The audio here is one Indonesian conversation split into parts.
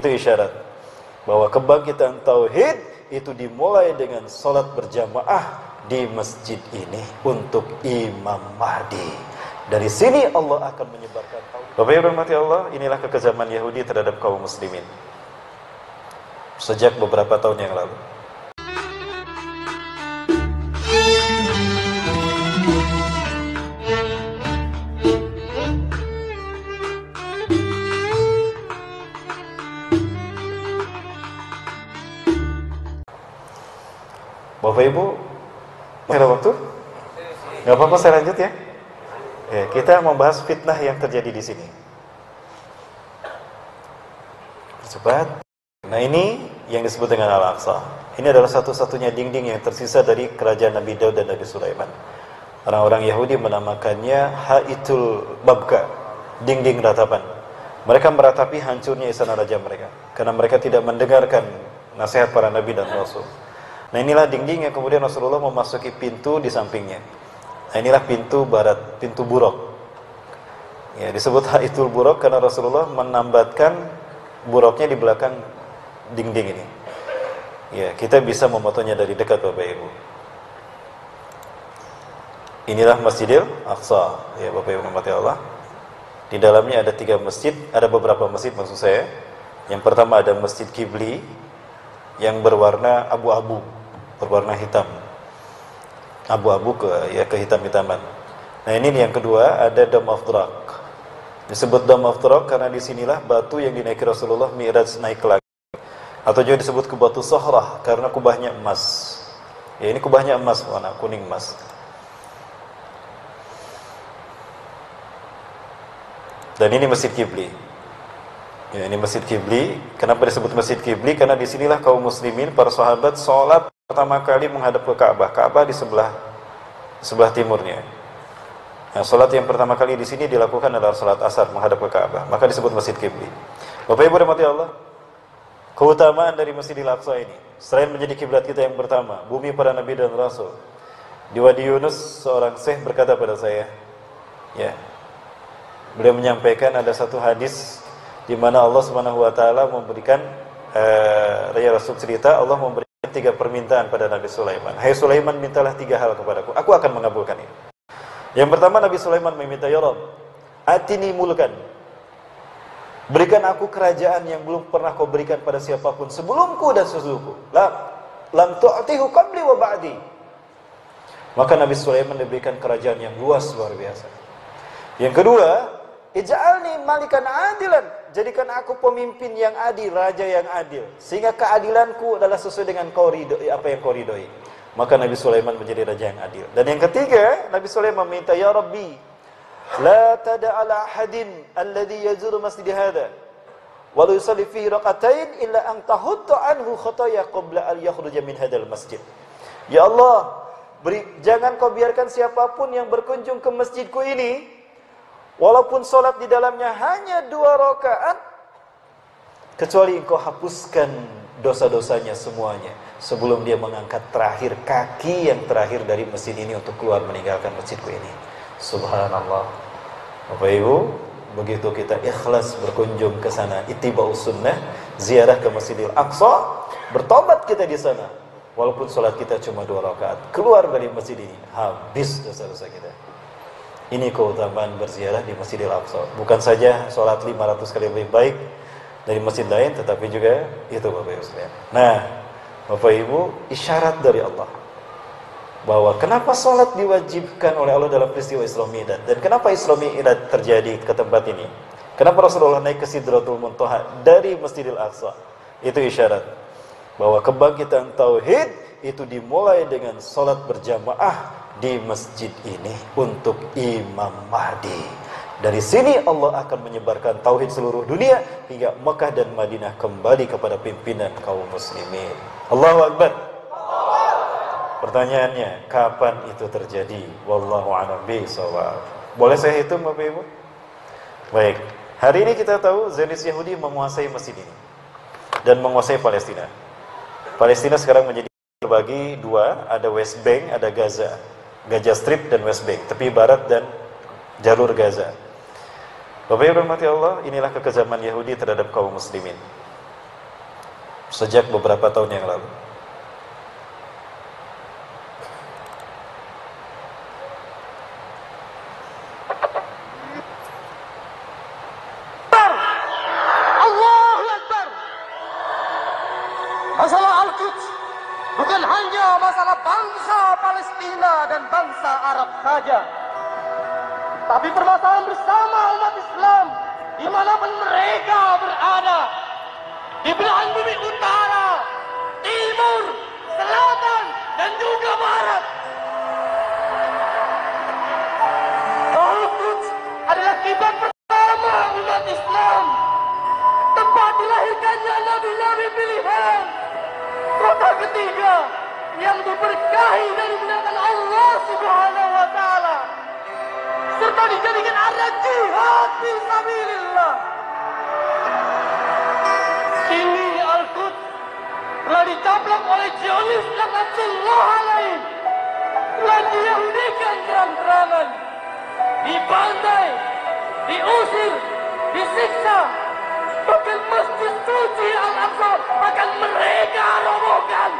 Itu isyarat bahwa kebangkitan tauhid itu dimulai dengan salat berjamaah di masjid ini untuk Imam Mahdi. Dari sini Allah akan menyebarkan tauhid. Bapak Ibu rahmati Allah, inilah kekejaman Yahudi terhadap kaum muslimin sejak beberapa tahun yang lalu. Bapak Ibu, ada waktu? Gak apa-apa, saya lanjut ya. Kita membahas fitnah yang terjadi di sini. Cepat. Nah, ini yang disebut dengan Al-Aqsa. Ini adalah satu-satunya dinding yang tersisa dari kerajaan Nabi Daud dan Nabi Sulaiman. Orang-orang Yahudi menamakannya Haitul Babka, dinding ratapan. Mereka meratapi hancurnya istana raja mereka karena mereka tidak mendengarkan nasihat para nabi dan rasul. Nah, inilah dinding yang kemudian Rasulullah memasuki pintu di sampingnya. Nah, inilah pintu barat, pintu buruk. Ya, disebut Haitul Buruk karena Rasulullah menambatkan buruknya di belakang dinding ini. Ya, kita bisa memotonya dari dekat Bapak Ibu. Inilah Masjidil Aqsa, ya Bapak Ibu rahmati Allah. Di dalamnya ada 3 masjid, ada beberapa masjid maksud saya. Yang pertama ada Masjid Qibli yang berwarna abu-abu, berwarna hitam. Abu-abu kehitam-hitaman. Nah, ini yang kedua ada Dome of the Rock. Disebut Dome of the Rock karena disinilah batu yang dinaiki Rasulullah Mi'raj naik ke langit. Atau juga disebut ke Batu Sahrah karena kubahnya emas. Ya, ini kubahnya emas, warna kuning emas. Dan ini Masjid Qibli. Ya, ini Masjid Qibli. Kenapa disebut Masjid Qibli? Karena disinilah kaum muslimin, para sahabat sholat pertama kali menghadap ke Ka'bah. Ka'bah di sebelah timurnya. Nah, sholat yang pertama kali di sini dilakukan adalah sholat asar menghadap ke Ka'bah. Maka disebut Masjid Qibli. Bapak Ibu rahmati Allah, keutamaan dari Masjidil Aqsa ini, selain menjadi kiblat kita yang pertama, bumi para nabi dan rasul. Di Wadi Yunus, seorang syekh berkata pada saya, ya, beliau menyampaikan ada satu hadis di mana Allah Subhanahu wa taala memberikan Raja Rasul cerita Allah memberikan 3 permintaan pada Nabi Sulaiman. Hai Sulaiman, mintalah 3 hal kepadaku, aku akan mengabulkan itu. Yang pertama, Nabi Sulaiman meminta, ya Rabb, atini mulkan, berikan aku kerajaan yang belum pernah kau berikan pada siapapun sebelumku dan sesusuku. Lam tu'tihu qabli wa ba'di. Maka Nabi Sulaiman diberikan kerajaan yang luas luar biasa. Yang kedua, ij'alni malikan adilan, jadikan aku pemimpin yang adil, raja yang adil, sehingga keadilanku adalah sesuai dengan apa yang kau ridhoi. Maka Nabi Sulaiman menjadi raja yang adil. Dan yang ketiga, Nabi Sulaiman meminta, ya Rabbi, la tada'ala ahadin alladhi yazuru masjid hadha wa la yusalli fihi raqatain illa an tahutta anhu khataya qabla an yakhruja min hadzal masjid. Ya Allah, jangan kau biarkan siapapun yang berkunjung ke masjidku ini, walaupun solat di dalamnya hanya 2 rakaat, kecuali engkau hapuskan dosa-dosanya semuanya sebelum dia mengangkat terakhir kaki yang terakhir dari masjid ini untuk keluar meninggalkan masjidku ini. Subhanallah. Bapak Ibu, begitu kita ikhlas berkunjung ke sana, ittiba'us sunnah, ziarah ke Masjidil Aqsa, bertobat kita di sana, walaupun sholat kita cuma 2 rakaat, keluar dari masjid ini, habis dosa-dosa kita. Ini keutamaan berziarah di Masjidil Aqsa. Bukan saja sholat 500 kali lebih baik dari masjid lain, tetapi juga itu Bapak Ibu sekalian. Nah, Bapak Ibu, isyarat dari Allah bahwa kenapa sholat diwajibkan oleh Allah dalam peristiwa Isra Mi'raj, dan kenapa Isra Mi'raj terjadi ke tempat ini, kenapa Rasulullah naik ke Sidratul Muntaha dari Masjidil Aqsa. Itu isyarat bahwa kebangkitan tauhid itu dimulai dengan sholat berjamaah di masjid ini untuk Imam Mahdi. Dari sini Allah akan menyebarkan tauhid seluruh dunia hingga Mekah dan Madinah kembali kepada pimpinan kaum muslimin. Allahu Akbar. Pertanyaannya, kapan itu terjadi? Wallahu a'lam bishawab. Boleh saya hitung Bapak Ibu? Baik. Hari ini kita tahu Zionis Yahudi menguasai masjid ini dan menguasai Palestina. Palestina sekarang menjadi terbagi 2, ada West Bank, ada Gaza. Gaza Strip dan West Bank, tepi barat dan jalur Gaza. Bapak Ibu rahmati Allah, inilah kekejaman Yahudi terhadap kaum muslimin sejak beberapa tahun yang lalu. Allahu Akbar. Masalah Al-Quds bukan hanya masalah bangsa Palestina dan bangsa Arab saja, tapi permasalahan bersama umat Islam dimanapun mereka berada, di belahan bumi utara, timur, selatan, dan juga barat. Al-Quds adalah kiblat pertama umat Islam, tempat dilahirkannya nabi-nabi pilihan, kota ketiga yang diberkahi dan dimuliakan Allah Subhanahu wa taala, serta dijadikan arena jihad fi sabilillah. Kini Al-Quds telah dicaplok oleh Zionis laknatullah alaih, telah diyahudikan terang-terangan, dibantai, diusir, disiksa, bahkan masjid suci Al-Aqsa akan mereka robohkan.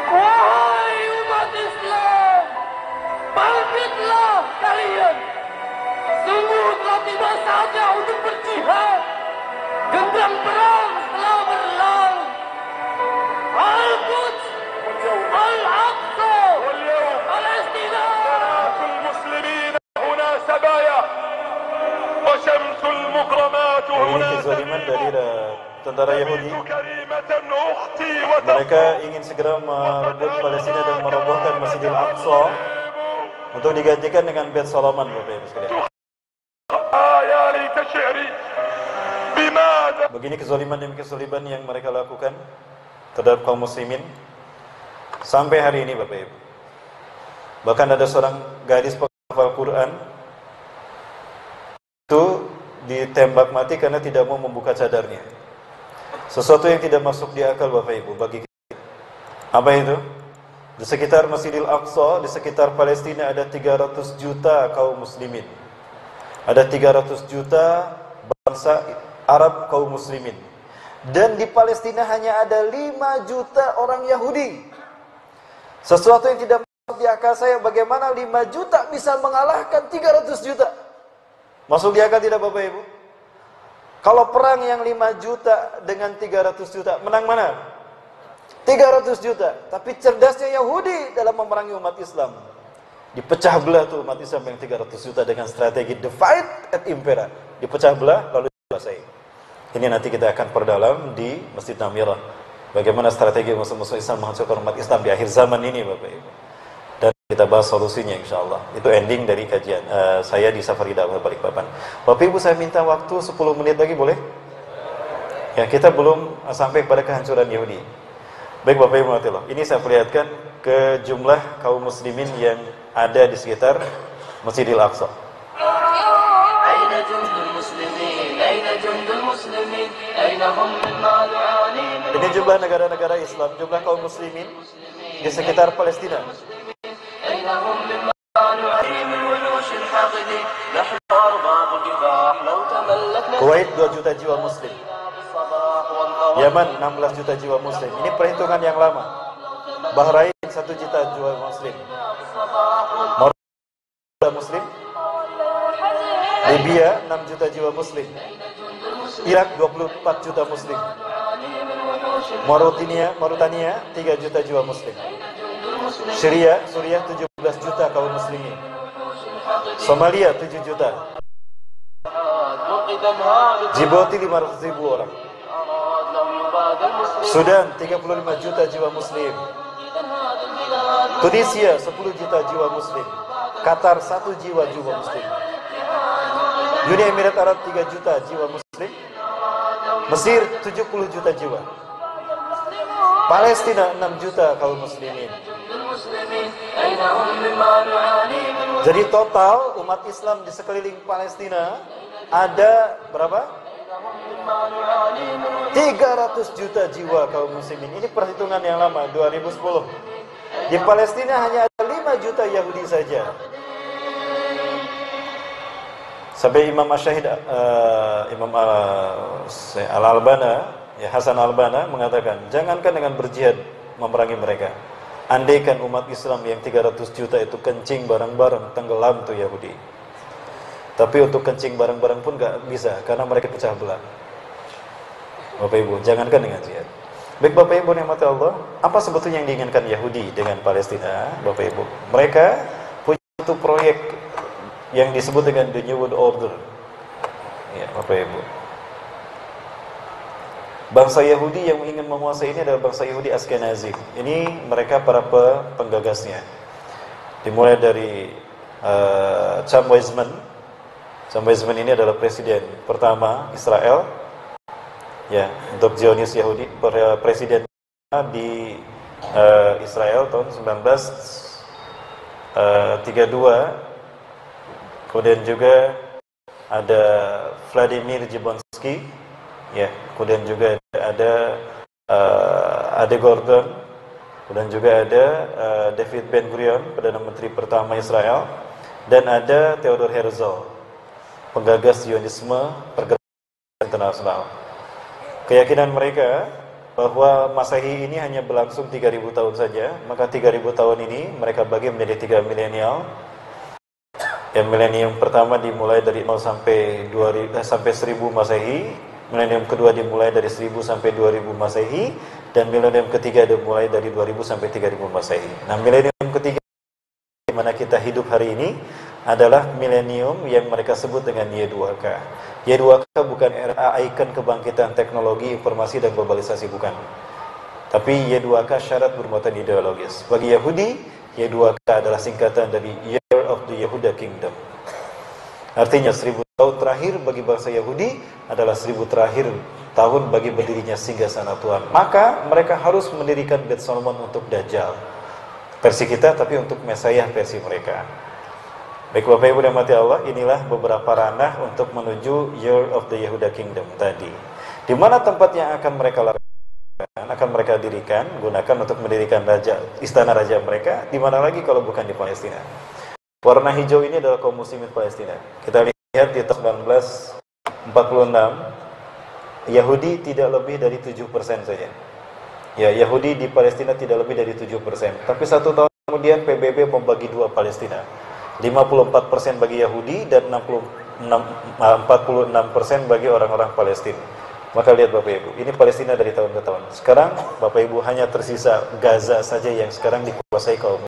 Wahai umat Islam, bangkitlah kalian. Sungguh telah tiba saatnya untuk berjihad. Genderang perang telah berlalu. Al-Quds, Al-Aqsa, Palestina. المسلمين هنا سبايا وشمس المكرمات Ini kezaliman dari tentara Yahudi. Mereka ingin segera merebut Palestina dan merobohkan Masjidil Aqsa untuk digantikan dengan Bait Solomon, Bapak Ibu sekalian. Begini kezaliman demi kezaliman yang mereka lakukan terhadap kaum muslimin sampai hari ini, Bapak Ibu. Bahkan ada seorang gadis penghafal Quran itu ditembak mati karena tidak mau membuka cadarnya. Sesuatu yang tidak masuk di akal, Bapak Ibu, bagi kita. Apa itu? Di sekitar Masjidil Aqsa, di sekitar Palestina ada 300 juta kaum muslimin. Ada 300 juta bangsa Arab kaum muslimin. Dan di Palestina hanya ada 5 juta orang Yahudi. Sesuatu yang tidak masuk di akal saya, bagaimana 5 juta bisa mengalahkan 300 juta? Masuk di akal tidak, Bapak Ibu? Kalau perang yang 5 juta dengan 300 juta, menang mana? 300 juta. Tapi cerdasnya Yahudi dalam memerangi umat Islam. Dipecah belah tuh umat Islam yang 300 juta dengan strategi divide et impera. Dipecah belah lalu dikuasai. Ini nanti kita akan perdalam di Masjid Namirah. Bagaimana strategi musuh-musuh Islam menghancurkan umat Islam di akhir zaman ini, Bapak Ibu. Dan kita bahas solusinya insyaallah. Itu ending dari kajian saya di Safari Dakwah Balikpapan. Bapak Ibu, saya minta waktu 10 menit lagi, boleh? Ya, kita belum sampai pada kehancuran Yahudi. Baik Bapak Ibu, ini saya perlihatkan ke jumlah kaum muslimin yang ada di sekitar Masjidil Aqsa. Ini jumlah negara-negara Islam, jumlah kaum muslimin di sekitar Palestina. Kuwait 2 juta jiwa muslim. Yaman 16 juta jiwa muslim. Ini perhitungan yang lama. Bahrain 1 juta jiwa muslim. Malaysia muslim. Libya 6 juta jiwa muslim. Irak 24 juta muslim. Mauritania 3 juta jiwa muslim. Suriah 17 juta kaum muslimin. Somalia 7 juta. Djibouti 500.000 orang. Sudan 35 juta jiwa muslim. Tunisia 10 juta jiwa muslim. Qatar 1 jiwa muslim. Uni Emirat Arab 3 juta jiwa muslim. Mesir 70 juta jiwa. Palestina 6 juta kaum muslimin. Jadi total umat Islam di sekeliling Palestina ada berapa? 300 juta jiwa kaum muslimin. Ini perhitungan yang lama, 2010. Di Palestina hanya ada 5 juta Yahudi saja. Sampai Imam Asyahid, Imam Al-Albana Ya, Hasan al-Banna mengatakan, jangankan dengan berjihad memerangi mereka, andaikan umat Islam yang 300 juta itu kencing bareng-bareng, tenggelam tuh Yahudi. Tapi untuk kencing bareng-bareng pun gak bisa, karena mereka pecah belah. Bapak Ibu, jangankan dengan jihad. Baik Bapak Ibu nikmati Allah, apa sebetulnya yang diinginkan Yahudi dengan Palestina, Bapak Ibu? Mereka punya satu proyek yang disebut dengan The New World Order. Ya, Bapak Ibu. Bangsa Yahudi yang ingin menguasai ini adalah bangsa Yahudi Ashkenazi. Ini mereka para penggagasnya. Dimulai dari Chaim Weizmann. Chaim Weizmann ini adalah presiden pertama Israel. Ya, untuk Zionis Yahudi, presiden di Israel tahun 1932. Kemudian juga ada Vladimir Jablonski, ya, kemudian juga ada Ade Gordon, kemudian juga ada David Ben-Gurion, Perdana Menteri pertama Israel, dan ada Theodor Herzl, penggagas Zionisme pergerakan internasional. Keyakinan mereka bahwa Masehi ini hanya berlangsung 3000 tahun saja, maka 3000 tahun ini mereka bagi menjadi 3 milenial. Yang milenium pertama dimulai dari 0 sampai 1000 Masehi, milenium kedua dimulai dari 1000 sampai 2000 Masehi, dan milenium ketiga dimulai dari 2000 sampai 3000 Masehi. Nah, milenium ketiga di mana kita hidup hari ini adalah milenium yang mereka sebut dengan Y2K. Y2K bukan era ikon kebangkitan teknologi, informasi, dan globalisasi, bukan. Tapi Y2K syarat bermuatan ideologis. Bagi Yahudi, Y2K adalah singkatan dari Year of the Yehuda Kingdom. Artinya 1000 tahun terakhir bagi bangsa Yahudi adalah 1000 terakhir tahun bagi berdirinya singgasana Tuhan. Maka mereka harus mendirikan Beit Solomon untuk Dajjal. Versi kita, tapi untuk Mesiah versi mereka. Baik Bapak Ibu dan mati Allah, inilah beberapa ranah untuk menuju Year of the Yehuda Kingdom tadi. Di mana tempat yang akan mereka lakukan, akan mereka dirikan, gunakan untuk mendirikan istana raja mereka, di mana lagi kalau bukan di Palestina. Warna hijau ini adalah kaum muslimin Palestina. Kita lihat di tahun 1946, Yahudi tidak lebih dari 7% saja. Ya, Yahudi di Palestina tidak lebih dari 7%. Tapi 1 tahun kemudian PBB membagi 2 Palestina. 54% bagi Yahudi dan 46% bagi orang-orang Palestina. Maka lihat Bapak Ibu, ini Palestina dari tahun ke tahun. Sekarang Bapak Ibu hanya tersisa Gaza saja yang sekarang dikuasai kaum